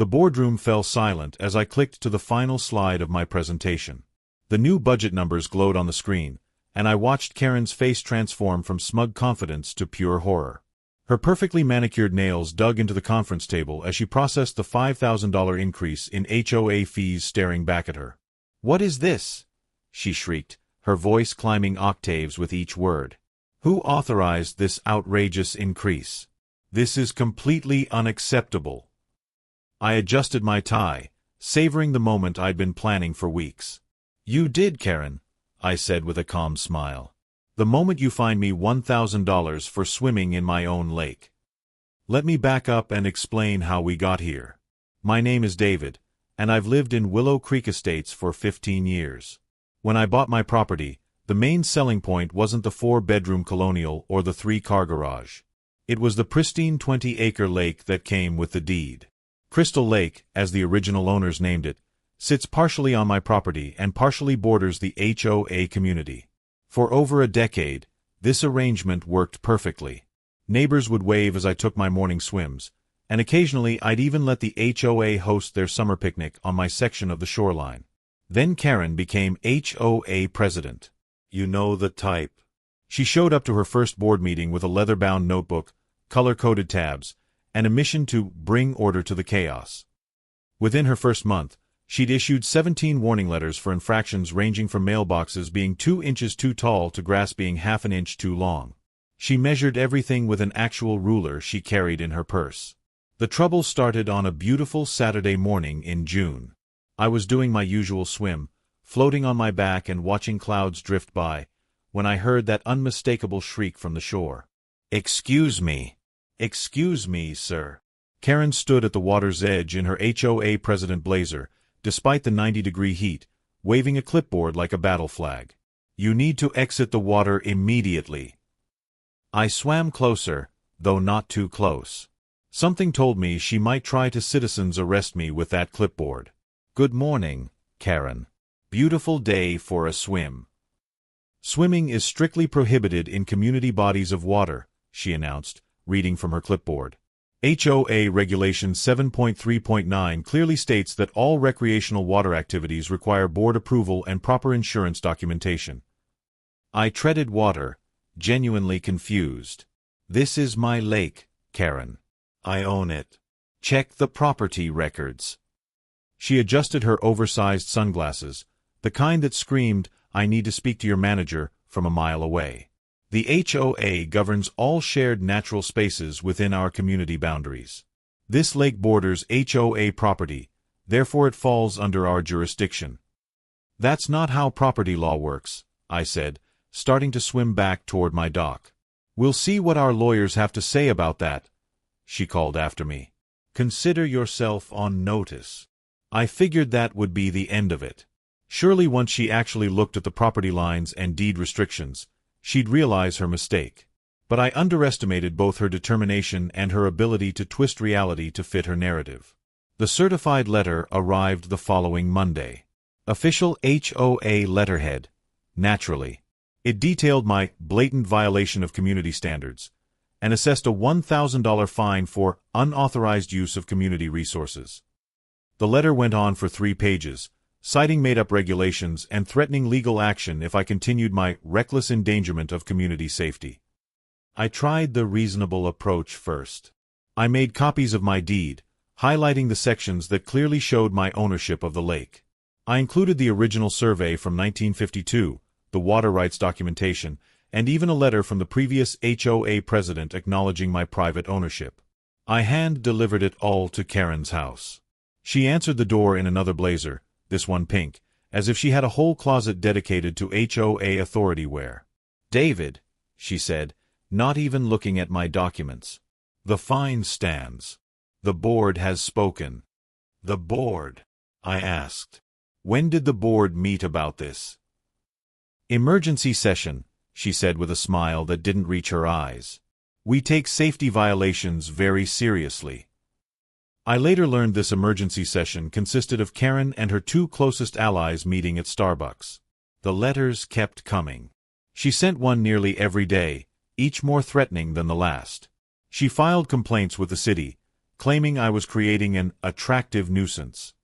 The boardroom fell silent as I clicked to the final slide of my presentation. The new budget numbers glowed on the screen, and I watched Karen's face transform from smug confidence to pure horror. Her perfectly manicured nails dug into the conference table as she processed the $5,000 increase in HOA fees staring back at her. "What is this?" she shrieked, her voice climbing octaves with each word. "Who authorized this outrageous increase? This is completely unacceptable." I adjusted my tie, savoring the moment I'd been planning for weeks. "You did, Karen," I said with a calm smile. "The moment you find me $1,000 for swimming in my own lake." Let me back up and explain how we got here. My name is David, and I've lived in Willow Creek Estates for 15 years. When I bought my property, the main selling point wasn't the 4-bedroom colonial or the 3-car garage. It was the pristine 20-acre lake that came with the deed. Crystal Lake, as the original owners named it, sits partially on my property and partially borders the HOA community. For over a decade, this arrangement worked perfectly. Neighbors would wave as I took my morning swims, and occasionally I'd even let the HOA host their summer picnic on my section of the shoreline. Then Karen became HOA president. You know the type. She showed up to her first board meeting with a leather-bound notebook, color-coded tabs, and a mission to bring order to the chaos. Within her first month, she'd issued 17 warning letters for infractions ranging from mailboxes being 2 inches too tall to grass being half an inch too long. She measured everything with an actual ruler she carried in her purse. The trouble started on a beautiful Saturday morning in June. I was doing my usual swim, floating on my back and watching clouds drift by, when I heard that unmistakable shriek from the shore. "Excuse me. Excuse me, sir." Karen stood at the water's edge in her HOA president blazer, despite the 90-degree heat, waving a clipboard like a battle flag. "You need to exit the water immediately." I swam closer, though not too close. Something told me she might try to citizens arrest me with that clipboard. "Good morning, Karen. Beautiful day for a swim." "Swimming is strictly prohibited in community bodies of water," she announced, reading from her clipboard. HOA Regulation 7.3.9 clearly states that all recreational water activities require board approval and proper insurance documentation. I treaded water, genuinely confused. "This is my lake, Karen. I own it. Check the property records." She adjusted her oversized sunglasses, the kind that screamed, "I need to speak to your manager," from a mile away. The HOA governs all shared natural spaces within our community boundaries. This lake borders HOA property, therefore it falls under our jurisdiction. "That's not how property law works," I said, starting to swim back toward my dock. "We'll see what our lawyers have to say about that," she called after me. "Consider yourself on notice." I figured that would be the end of it. Surely once she actually looked at the property lines and deed restrictions, she'd realize her mistake. But I underestimated both her determination and her ability to twist reality to fit her narrative. The certified letter arrived the following Monday. Official HOA letterhead, naturally. It detailed my blatant violation of community standards and assessed a $1,000 fine for unauthorized use of community resources. The letter went on for 3 pages, citing made-up regulations and threatening legal action if I continued my reckless endangerment of community safety. I tried the reasonable approach first. I made copies of my deed, highlighting the sections that clearly showed my ownership of the lake. I included the original survey from 1952, the water rights documentation, and even a letter from the previous HOA president acknowledging my private ownership. I hand-delivered it all to Karen's house. She answered the door in another blazer, this one pink, as if she had a whole closet dedicated to HOA authority wear. "David," she said, not even looking at my documents. "The fine stands. The board has spoken." "The board?" I asked. "When did the board meet about this?" "Emergency session," she said with a smile that didn't reach her eyes. "We take safety violations very seriously." I later learned this emergency session consisted of Karen and her 2 closest allies meeting at Starbucks. The letters kept coming. She sent one nearly every day, each more threatening than the last. She filed complaints with the city, claiming I was creating an attractive nuisance.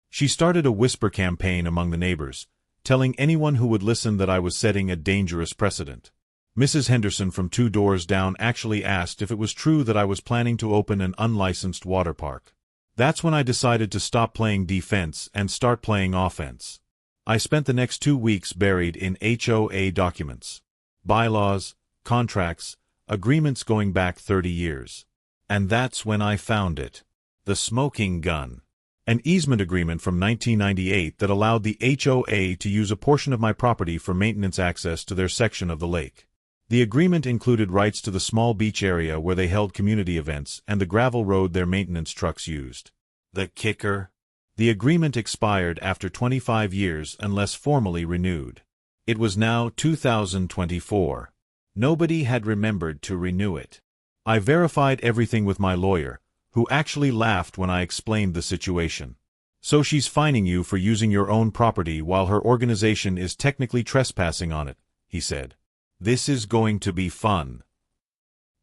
She started a whisper campaign among the neighbors, telling anyone who would listen that I was setting a dangerous precedent. Mrs. Henderson from 2 doors down actually asked if it was true that I was planning to open an unlicensed water park. That's when I decided to stop playing defense and start playing offense. I spent the next 2 weeks buried in HOA documents, bylaws, contracts, agreements going back 30 years. And that's when I found it. The smoking gun. An easement agreement from 1998 that allowed the HOA to use a portion of my property for maintenance access to their section of the lake. The agreement included rights to the small beach area where they held community events and the gravel road their maintenance trucks used. The kicker? The agreement expired after 25 years unless formally renewed. It was now 2024. Nobody had remembered to renew it. I verified everything with my lawyer, who actually laughed when I explained the situation. So she's fining you for using your own property while her organization is technically trespassing on it, he said. This is going to be fun.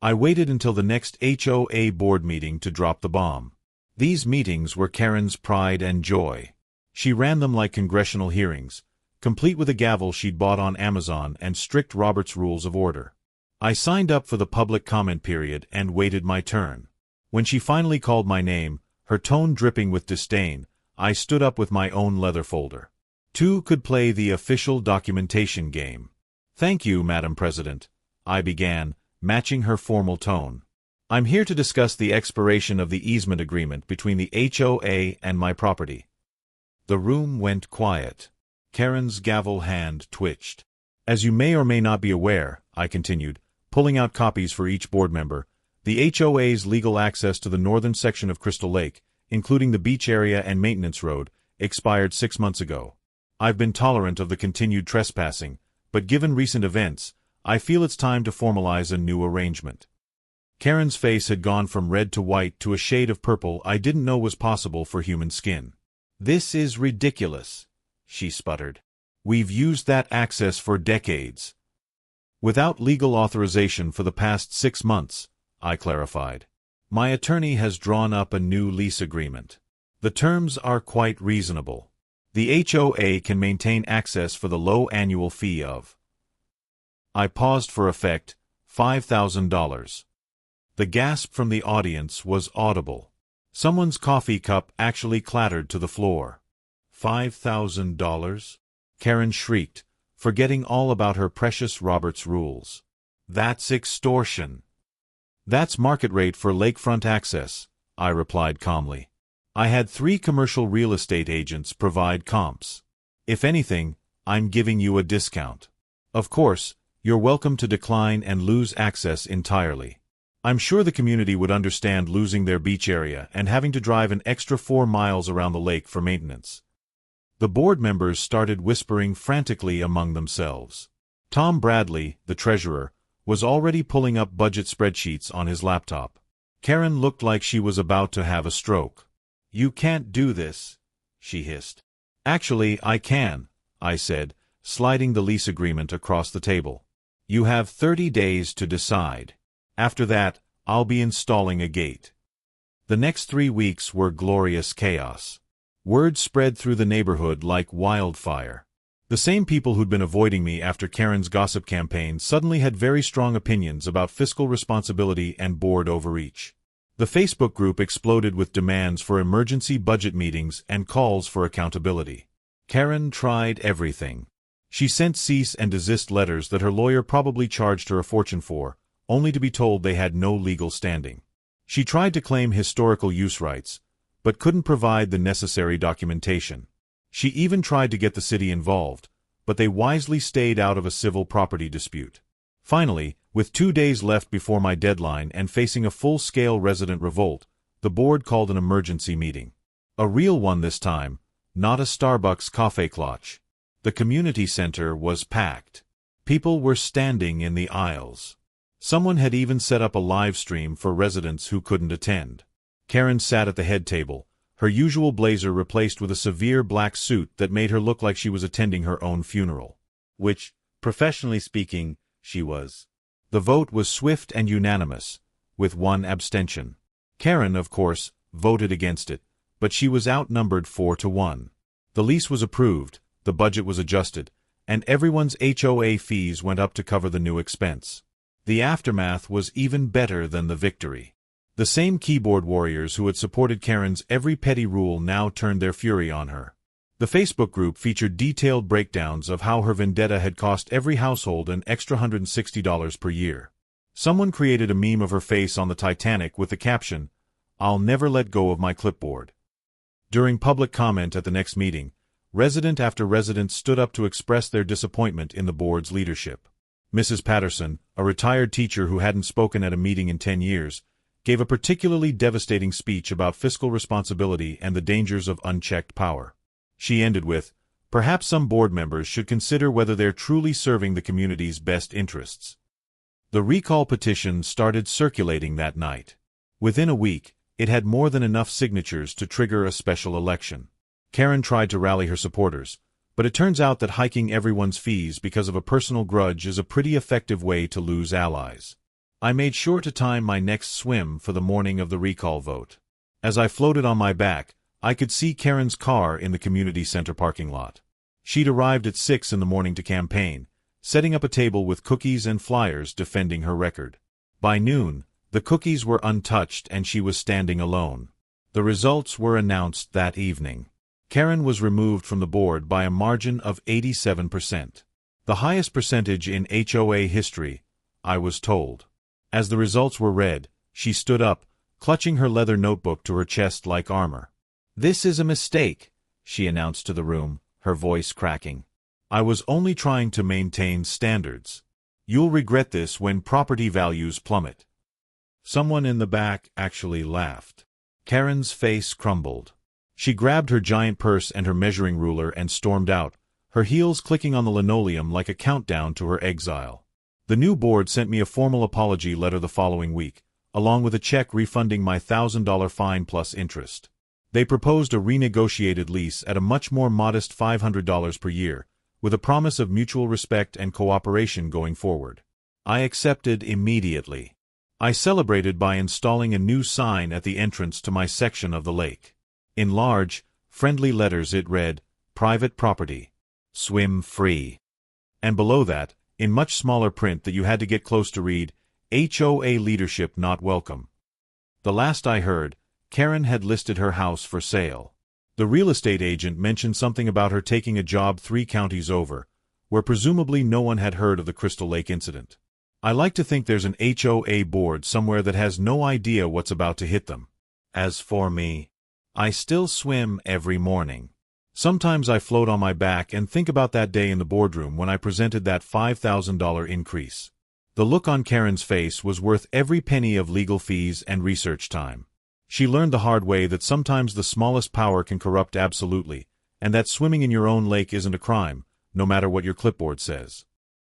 I waited until the next HOA board meeting to drop the bomb. These meetings were Karen's pride and joy. She ran them like congressional hearings, complete with a gavel she'd bought on Amazon and strict Robert's Rules of Order. I signed up for the public comment period and waited my turn. When she finally called my name, her tone dripping with disdain, I stood up with my own leather folder. 2 could play the official documentation game. Thank you, Madam President, I began, matching her formal tone. I'm here to discuss the expiration of the easement agreement between the HOA and my property. The room went quiet. Karen's gavel hand twitched. As you may or may not be aware, I continued, pulling out copies for each board member, the HOA's legal access to the northern section of Crystal Lake, including the beach area and maintenance road, expired 6 months ago. I've been tolerant of the continued trespassing, but given recent events, I feel it's time to formalize a new arrangement. Karen's face had gone from red to white to a shade of purple I didn't know was possible for human skin. This is ridiculous, she sputtered. We've used that access for decades. Without legal authorization for the past 6 months, I clarified. My attorney has drawn up a new lease agreement. The terms are quite reasonable. The HOA can maintain access for the low annual fee of... I paused for effect, $5,000. The gasp from the audience was audible. Someone's coffee cup actually clattered to the floor. $5,000? Karen shrieked, forgetting all about her precious Robert's Rules. That's extortion. That's market rate for lakefront access, I replied calmly. I had 3 commercial real estate agents provide comps. If anything, I'm giving you a discount. Of course, you're welcome to decline and lose access entirely. I'm sure the community would understand losing their beach area and having to drive an extra 4 miles around the lake for maintenance. The board members started whispering frantically among themselves. Tom Bradley, the treasurer, was already pulling up budget spreadsheets on his laptop. Karen looked like she was about to have a stroke. You can't do this, she hissed. Actually, I can, I said, sliding the lease agreement across the table. You have 30 days to decide. After that, I'll be installing a gate. The next 3 weeks were glorious chaos. Word spread through the neighborhood like wildfire. The same people who'd been avoiding me after Karen's gossip campaign suddenly had very strong opinions about fiscal responsibility and board overreach. The Facebook group exploded with demands for emergency budget meetings and calls for accountability. Karen tried everything. She sent cease and desist letters that her lawyer probably charged her a fortune for, only to be told they had no legal standing. She tried to claim historical use rights, but couldn't provide the necessary documentation. She even tried to get the city involved, but they wisely stayed out of a civil property dispute. Finally, with 2 days left before my deadline and facing a full-scale resident revolt, the board called an emergency meeting. A real one this time, not a Starbucks Kaffeeklatsch. The community center was packed. People were standing in the aisles. Someone had even set up a live stream for residents who couldn't attend. Karen sat at the head table, her usual blazer replaced with a severe black suit that made her look like she was attending her own funeral. Which, professionally speaking, she was. The vote was swift and unanimous, with 1 abstention. Karen, of course, voted against it, but she was outnumbered 4-1. The lease was approved, the budget was adjusted, and everyone's HOA fees went up to cover the new expense. The aftermath was even better than the victory. The same keyboard warriors who had supported Karen's every petty rule now turned their fury on her. The Facebook group featured detailed breakdowns of how her vendetta had cost every household an extra $160 per year. Someone created a meme of her face on the Titanic with the caption, "I'll never let go of my clipboard." During public comment at the next meeting, resident after resident stood up to express their disappointment in the board's leadership. Mrs. Patterson, a retired teacher who hadn't spoken at a meeting in 10 years, gave a particularly devastating speech about fiscal responsibility and the dangers of unchecked power. She ended with, "Perhaps some board members should consider whether they're truly serving the community's best interests." The recall petition started circulating that night. Within a week, it had more than enough signatures to trigger a special election. Karen tried to rally her supporters, but it turns out that hiking everyone's fees because of a personal grudge is a pretty effective way to lose allies. I made sure to time my next swim for the morning of the recall vote. As I floated on my back, I could see Karen's car in the community center parking lot. She'd arrived at 6 in the morning to campaign, setting up a table with cookies and flyers defending her record. By noon, the cookies were untouched and she was standing alone. The results were announced that evening. Karen was removed from the board by a margin of 87%. The highest percentage in HOA history, I was told. As the results were read, she stood up, clutching her leather notebook to her chest like armor. "This is a mistake," she announced to the room, her voice cracking. "I was only trying to maintain standards. You'll regret this when property values plummet." Someone in the back actually laughed. Karen's face crumbled. She grabbed her giant purse and her measuring ruler and stormed out, her heels clicking on the linoleum like a countdown to her exile. The new board sent me a formal apology letter the following week, along with a check refunding my $1,000 fine plus interest. They proposed a renegotiated lease at a much more modest $500 per year, with a promise of mutual respect and cooperation going forward. I accepted immediately. I celebrated by installing a new sign at the entrance to my section of the lake. In large, friendly letters it read, "Private property. Swim free." And below that, in much smaller print that you had to get close to read, "HOA leadership not welcome." The last I heard, Karen had listed her house for sale. The real estate agent mentioned something about her taking a job 3 counties over, where presumably no one had heard of the Crystal Lake incident. I like to think there's an HOA board somewhere that has no idea what's about to hit them. As for me, I still swim every morning. Sometimes I float on my back and think about that day in the boardroom when I presented that $5,000 increase. The look on Karen's face was worth every penny of legal fees and research time. She learned the hard way that sometimes the smallest power can corrupt absolutely, and that swimming in your own lake isn't a crime, no matter what your clipboard says.